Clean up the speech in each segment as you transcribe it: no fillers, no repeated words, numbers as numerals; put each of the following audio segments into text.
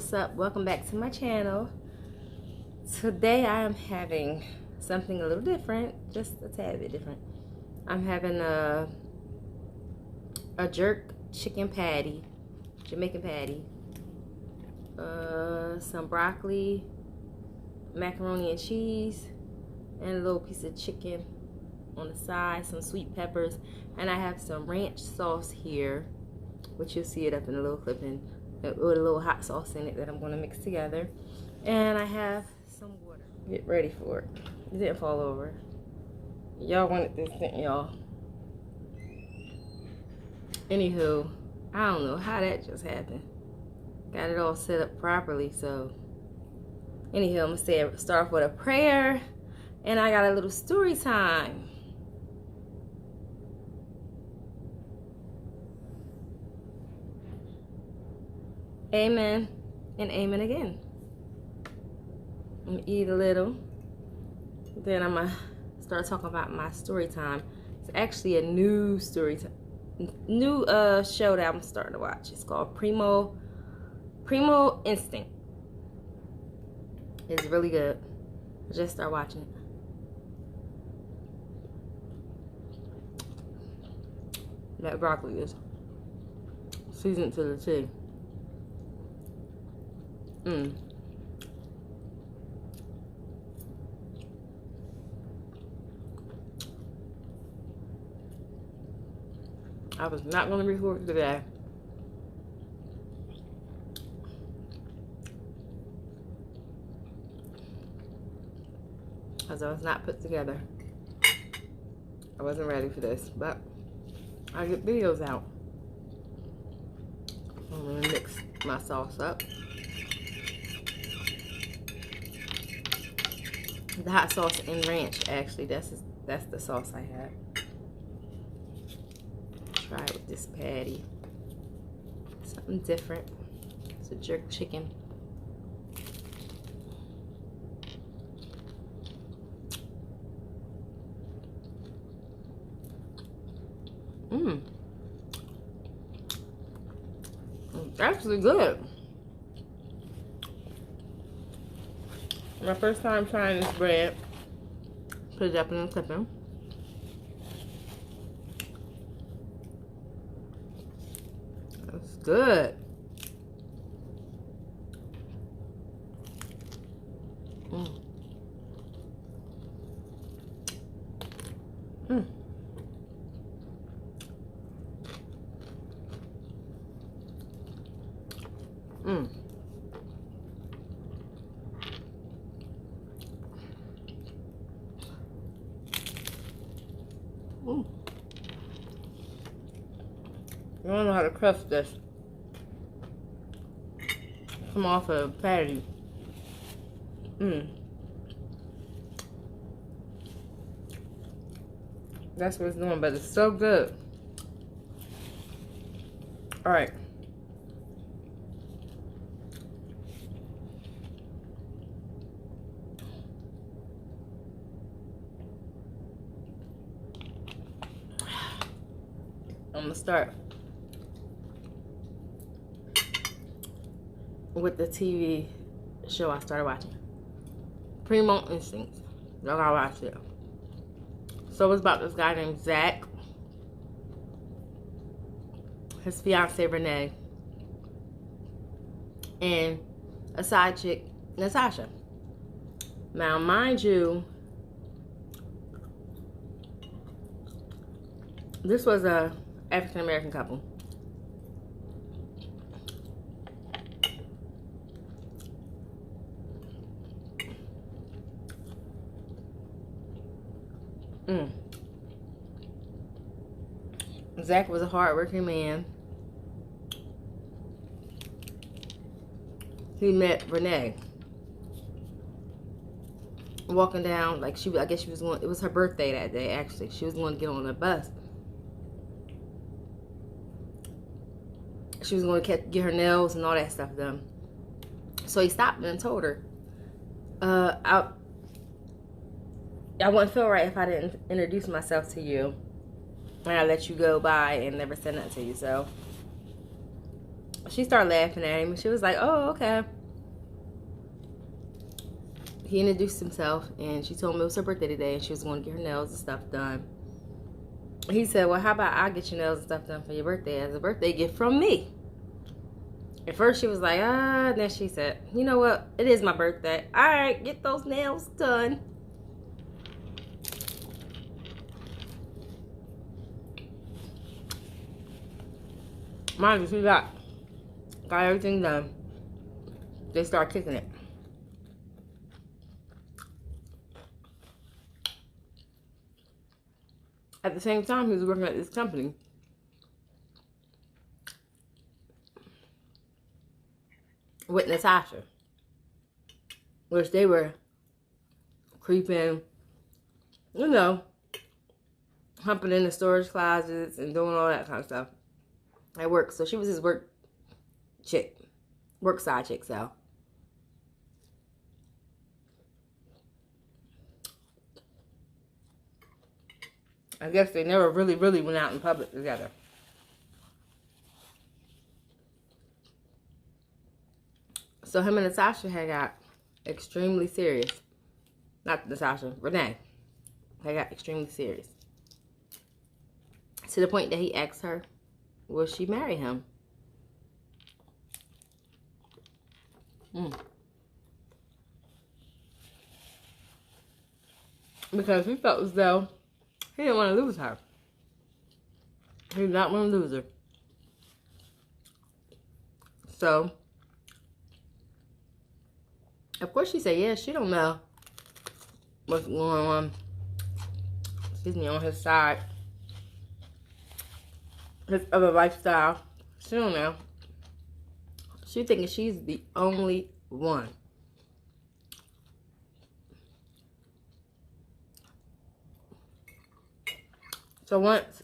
what's up? Welcome back to my channel. Today I am having something a little different, just a tad bit different. I'm having a jerk chicken patty, Jamaican patty, some broccoli, macaroni and cheese, and a little piece of chicken on the side, some sweet peppers, and I have some ranch sauce here, which you'll see it up in a little clipping, with a little hot sauce in it that I'm going to mix together. And I have some water. Get ready for it. It didn't fall over. Y'all wanted this, didn't y'all? Anywho, I don't know how that just happened. Got it all set up properly, so anywho, I'm gonna start off with a prayer, and I got a little story time. Amen and amen again. I'm gonna eat a little, then I'm gonna start talking about my story time. It's actually a new story time, new show that I'm starting to watch. It's called Primo Instinct. It's really good. I just started watching it. That broccoli is seasoned to the T. I was not going to record today. Because I was not put together. I wasn't ready for this, but I get videos out. I'm going to mix my sauce up. The hot sauce and ranch, actually, that's the sauce I have. Try it with this patty. Something different. It's a jerk chicken. It's actually good. My first time trying this bread. Put it up in the clipping. It's good. I don't know how to crust this. Come off a patty. That's what it's doing, but it's so good. Alright. I'm gonna start with the TV show I started watching. Primo Instinct. Y'all gotta watch it. So it's about this guy named Zach, his fiance Renee, and a side chick, Natasha. Now, mind you, this was a African American couple. Zach was a hard-working man. He met Renee walking down, like I guess she was going, it was her birthday that day actually. She was going to get on the bus. She was going to get her nails and all that stuff done. So he stopped and told her, I wouldn't feel right if I didn't introduce myself to you. And I let you go by and never said nothing to you. So she started laughing at him. And she was like, oh, okay. he introduced himself, and she told me it was her birthday today, and she was going to get her nails and stuff done. He said, well, how about I get your nails and stuff done for your birthday as a birthday gift from me? At first, she was like, and then she said, you know what? It is my birthday. All right, get those nails done. Mind you, she got everything done. They start kicking it. At the same time, he was working at this company. With Natasha. Which they were creeping, you know, humping in the storage closets and doing all that kind of stuff at work. So she was his work chick. Work side chick, so. I guess they never really went out in public together. So him and Natasha had got extremely serious. Not Natasha, Renee. They got extremely serious. To the point that he asked her, will she marry him? Because he felt as though he didn't want to lose her. He did not want to lose her. So, of course she said yes. She don't know what's going on. Excuse me, on his side. His other lifestyle. She don't know. She thinking she's the only one. So once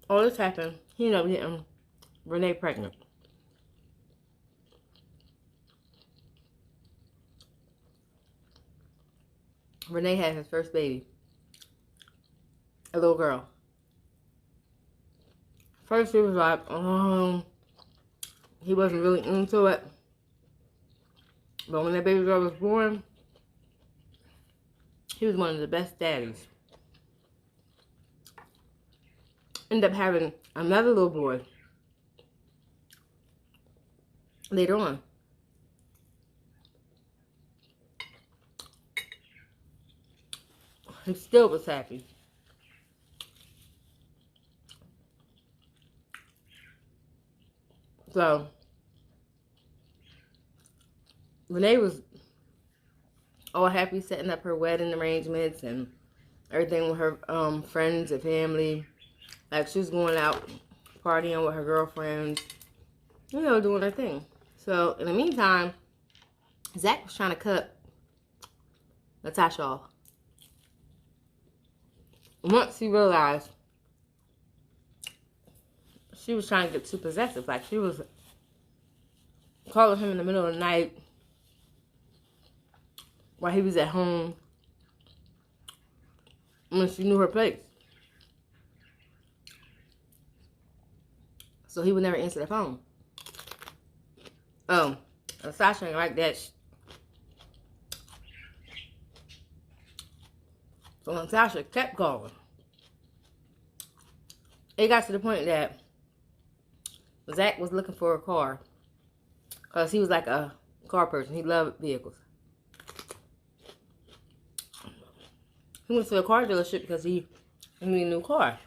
all this happened, he ended up getting Renee pregnant. Renee had his first baby. A little girl. First he was like, he wasn't really into it. But when that baby girl was born, he was one of the best daddies. Ended up having another little boy later on. He still was happy. So, Renee was all happy setting up her wedding arrangements and everything with her friends and family. Like, she was going out partying with her girlfriends, you know, doing her thing. So, in the meantime, Zach was trying to cut Natasha off. Once he realized she was trying to get too possessive. Like, she was calling him in the middle of the night while he was at home when she knew her place. So he would never answer the phone. Sasha ain't like that. So Natasha kept calling. It got to the point that Zach was looking for a car. Because he was like a car person. He loved vehicles. He went to a car dealership because he needed a new car.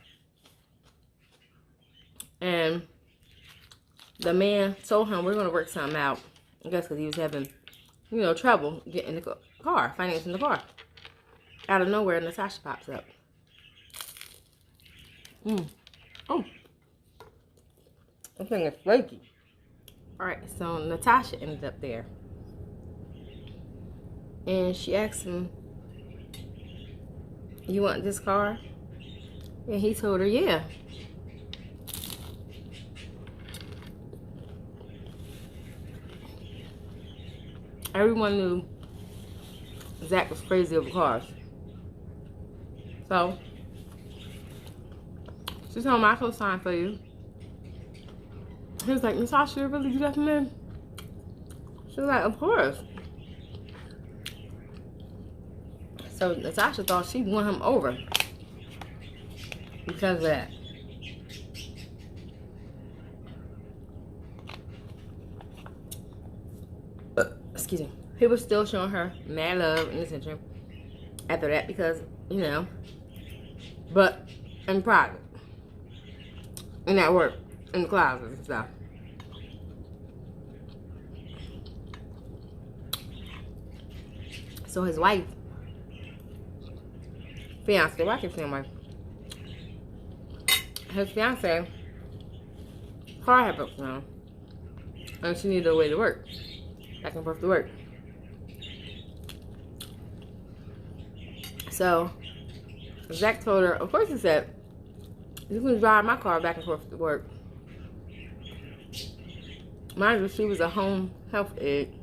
And the man told him, we're going to work something out. I guess because he was having, you know, trouble getting the car, financing the car. Out of nowhere, Natasha pops up. Oh. That thing is flaky. Alright, so Natasha ended up there. And she asked him, you want this car? And he told her, yeah. Everyone knew Zach was crazy over cars. So, she told him, I can sign for you. He was like, Natasha, you really do that for me? She's like, of course. So Natasha thought she won him over because of that. Excuse me. He was still showing her mad love and attention after that because, you know, but in private, and at work, in the closet and stuff. So his wife, fiance, why I keep saying wife? His fiance, car had broken down, and she needed a way to work, back and forth to work. So Zach told her, of course he said, you can drive my car back and forth to work. Mind you, she was a home health aide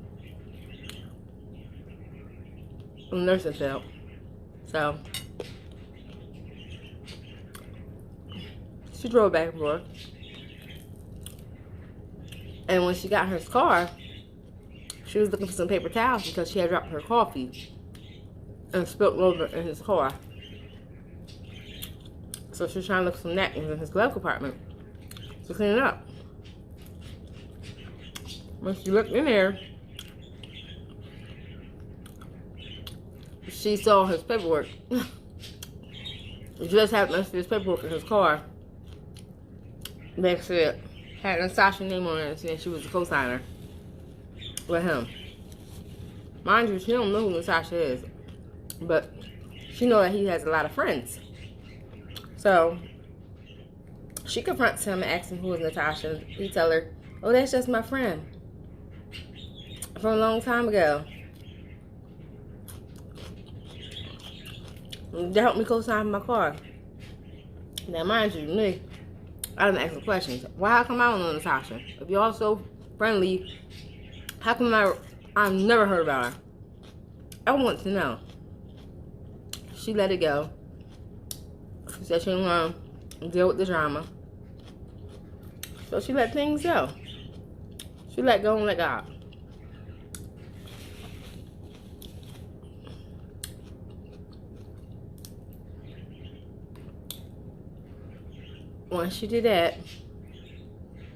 in the nursing field. So she drove back and forth. And when she got her car, she was looking for some paper towels because she had dropped her coffee and spilled over in his car. So she was trying to look for some napkins in his glove compartment to clean it up. When she looked in there, she saw his paperwork. He just happened to see his paperwork in his car. They said, had Nastasha's name on it and said she was the co-signer with him. Mind you, she don't know who Natasha is, but she know that he has a lot of friends. So she confronts him and asks him who is Natasha. He tell her, oh, that's just my friend from a long time ago. They helped me co-sign my car. Now, mind you, me, I didn't ask the questions. Why? How come I don't know Natasha? If y'all so friendly, how come I've never heard about her? I want to know. She let it go. She said she didn't want to deal with the drama. So she let things go. She let go and let God. Once she did that,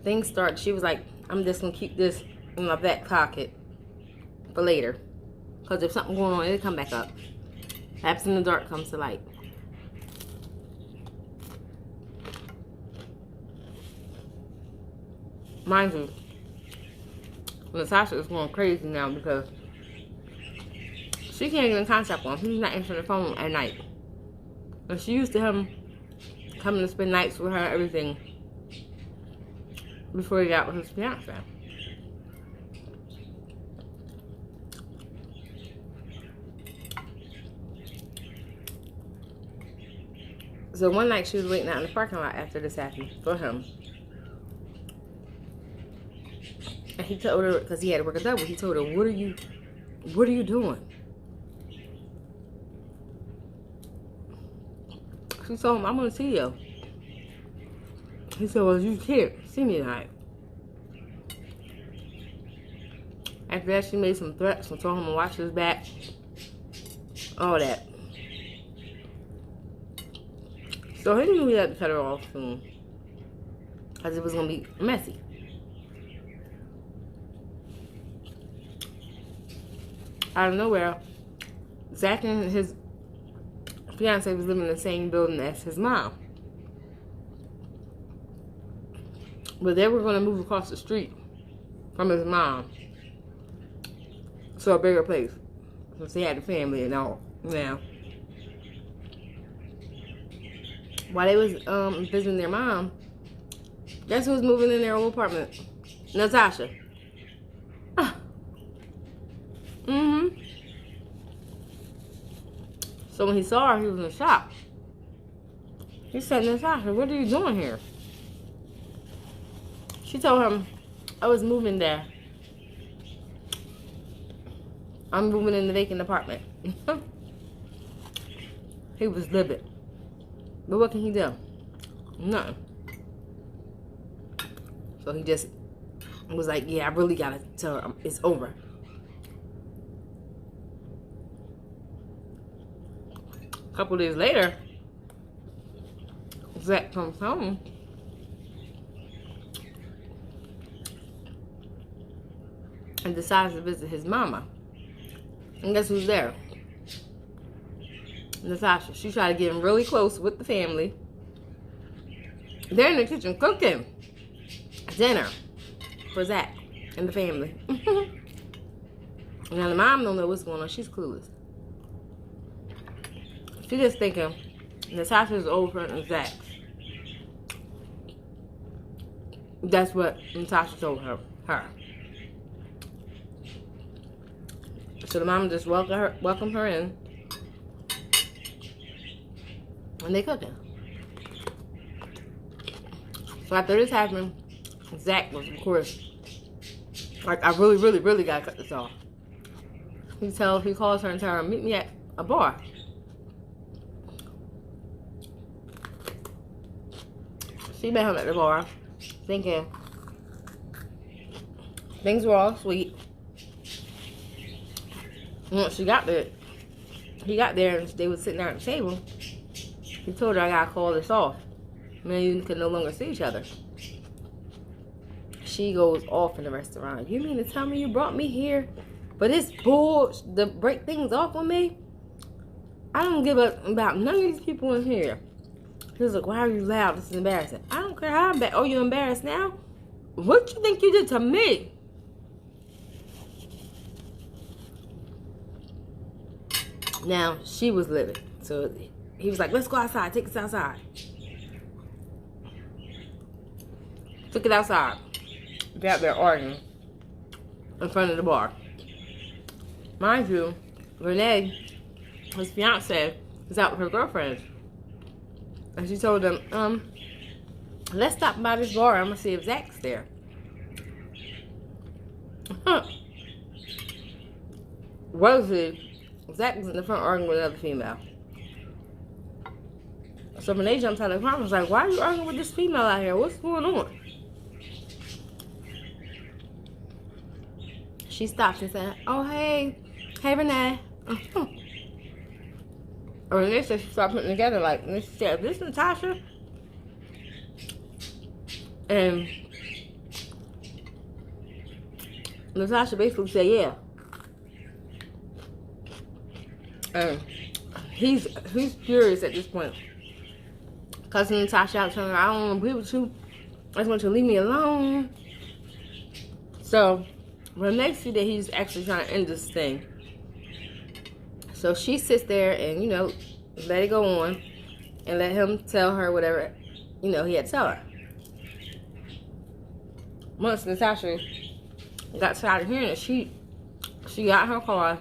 things started. She was like, I'm just going to keep this in my back pocket for later. Because if something going on, it'll come back up. Perhaps in the dark comes to light. Mind you, Natasha is going crazy now because she can't get in contact with him. He's not answering the phone at night. And she used to him coming to spend nights with her and everything before he got with his fiance. So one night she was waiting out in the parking lot after this happened for him. And he told her, because he had to work a double, he told her, what are you doing? She told him, I'm going to see you. He said, well, you can't see me tonight. After that, she made some threats and told him to watch his back. All that. So he knew he had to cut her off soon. Because it was going to be messy. Out of nowhere, Zach and his fiance was living in the same building as his mom. But they were going to move across the street from his mom to a bigger place. Since he had a family and all now. While they was visiting their mom, guess who was moving in their old apartment? Natasha. So when he saw her, he was in shock. He said, Natasha, what are you doing here? She told him, I was moving there. I'm moving in the vacant apartment. He was livid. But what can he do? Nothing. So he just was like, yeah, I really gotta tell her it's over. couple days later, Zach comes home. And decides to visit his mama. And guess who's there? Natasha. She tried to get him really close with the family. They're in the kitchen cooking dinner for Zach and the family. Now the mom don't know what's going on. She's clueless. She's just thinking Natasha's old friend of Zach's. That's what Natasha told her. So the mom just welcomed her in. And they cooking. So after this happened, Zach was, of course, like, I really gotta cut this off. He calls her and tells her, meet me at a bar. She met him at the bar, thinking things were all sweet. And once he got there and they were sitting down at the table, he told her, I gotta call this off. Man, you can no longer see each other. She goes off in the restaurant. You mean to tell me you brought me here for this bull to break things off with me? I don't give a about none of these people in here. He was like, why are you loud? This is embarrassing. I don't care how bad. Oh, you're embarrassed now? What you think you did to me? Now, she was livid. So he was like, let's go outside. Take us outside. Took it outside. They out there arguing in front of the bar. Mind you, Renee, his fiance, was out with her girlfriend. And she told them, let's stop by this bar. I'm going to see if Zach's there. Rosie, Zach was in the front arguing with another female. So Renee jumps out of the car and was like, why are you arguing with this female out here? What's going on? She stops and said, oh, hey Renee. Or Renee said she started putting together, like, and she said, this Natasha? And Natasha basically said, yeah. And he's furious at this point. Cussing Natasha out, telling her, I don't want to be with you. I just want you to leave me alone. So Renee see that he's actually trying to end this thing. So she sits there and, you know, let it go on and let him tell her whatever, you know, he had to tell her. Once Natasha got tired of hearing it, she got in her car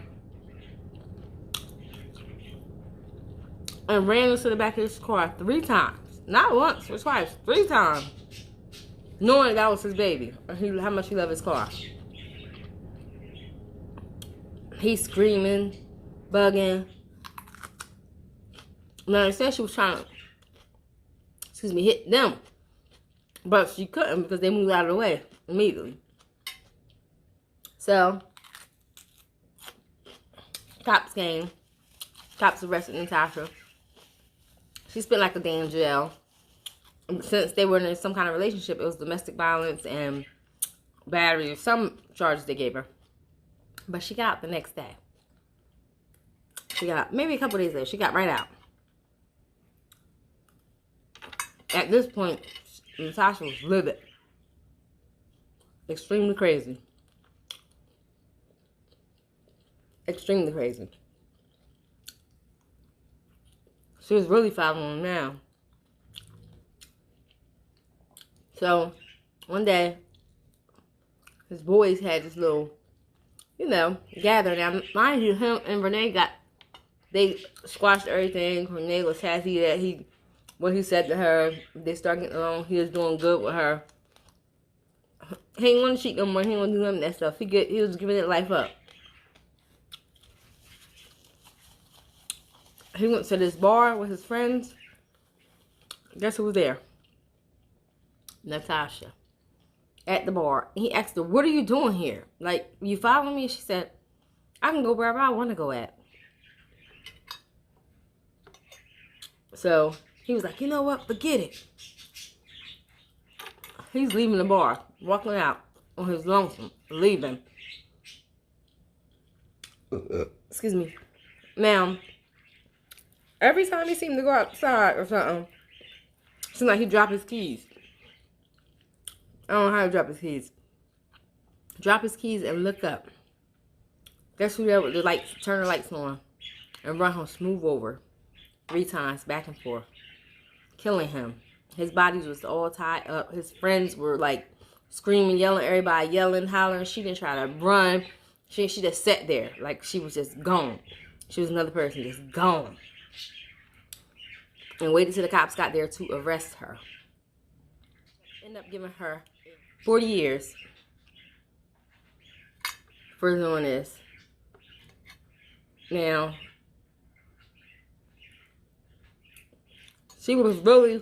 and ran into the back of his car 3 times. Not once, but twice, 3 times. Knowing that was his baby, and how much he loved his car. He's screaming, bugging. Now, they said she was trying to, hit them. But she couldn't because they moved out of the way immediately. So, cops came. Cops arrested Natasha. She spent like a day in jail. Since they were in some kind of relationship, it was domestic violence and battery, some charges they gave her. But she got out the next day. She got, maybe a couple days later, she got right out. At this point, Natasha was livid. Extremely crazy. Extremely crazy. She was really following him now. So, one day, his boys had this little, you know, gathering. Now, mind you, him and Renee they squashed everything. Renee was happy that what he said to her, they started getting along. He was doing good with her. He didn't want to cheat no more. He didn't want to do none of that stuff. He was giving it life up. He went to this bar with his friends. Guess who was there? Natasha. At the bar. He asked her, what are you doing here? Like, you following me? She said, I can go wherever I want to go at. So he was like, you know what? Forget it. He's leaving the bar, walking out on his lonesome, leaving. Excuse me. Now, every time he seemed to go outside or something, it seemed like he'd drop his keys. I don't know how to drop his keys. Drop his keys and look up. Guess who there with the lights, turn the lights on and run him smooth over 3 times back and forth, killing him. His body was all tied up. His friends were like screaming, yelling, everybody yelling, hollering. She didn't try to run. She just sat there like she was just gone. She was another person just gone. And waited till the cops got there to arrest her. Ended up giving her 40 years for doing this. Now, she really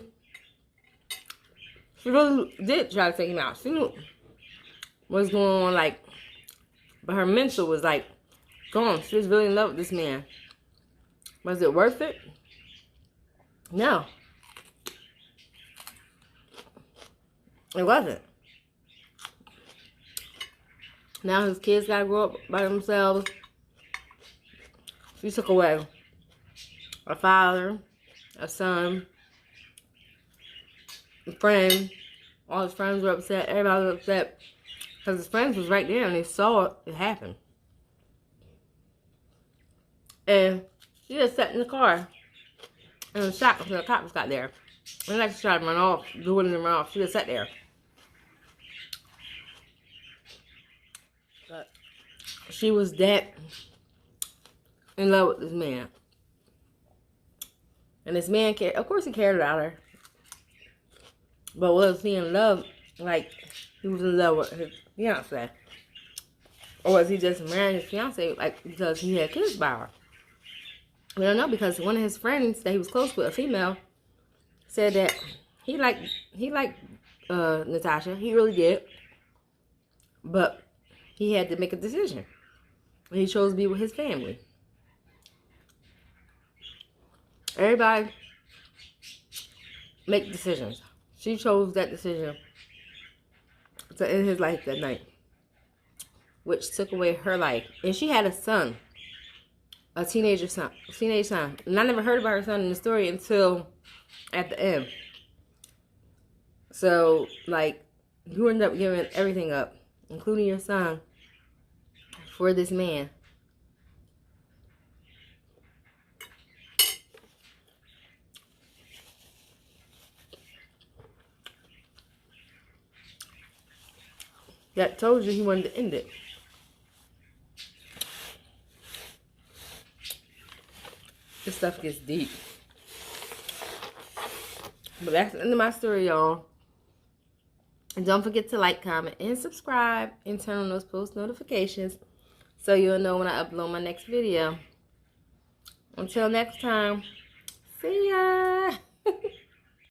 did try to take him out. She knew what was going on, like, but her mental was like gone. She was really in love with this man. Was it worth it? No. It wasn't. Now his kids gotta grow up by themselves. She took away a father, a son, a friend. All his friends were upset. Everybody was upset. Because his friends was right there and they saw it happen. And she just sat in the car and was shocked until the cops got there. And like she tried to run off, wouldn't run off. She just sat there. But she was that in love with this man. And this man cared, of course he cared about her. But was he in love, like he was in love with his fiance? Or was he just marrying his fiance, like, because he had kids by her? We don't know, because one of his friends that he was close with, a female, said that he liked Natasha. He really did. But he had to make a decision. And he chose to be with his family. Everybody make decisions. She chose that decision to end his life that night, which took away her life. And she had a son, a teenage son. And I never heard about her son in the story until at the end. So, like, you end up giving everything up, including your son, for this man. That told you he wanted to end it. This stuff gets deep. But that's the end of my story, y'all. And don't forget to like, comment, and subscribe. And turn on those post notifications so you'll know when I upload my next video. Until next time, see ya!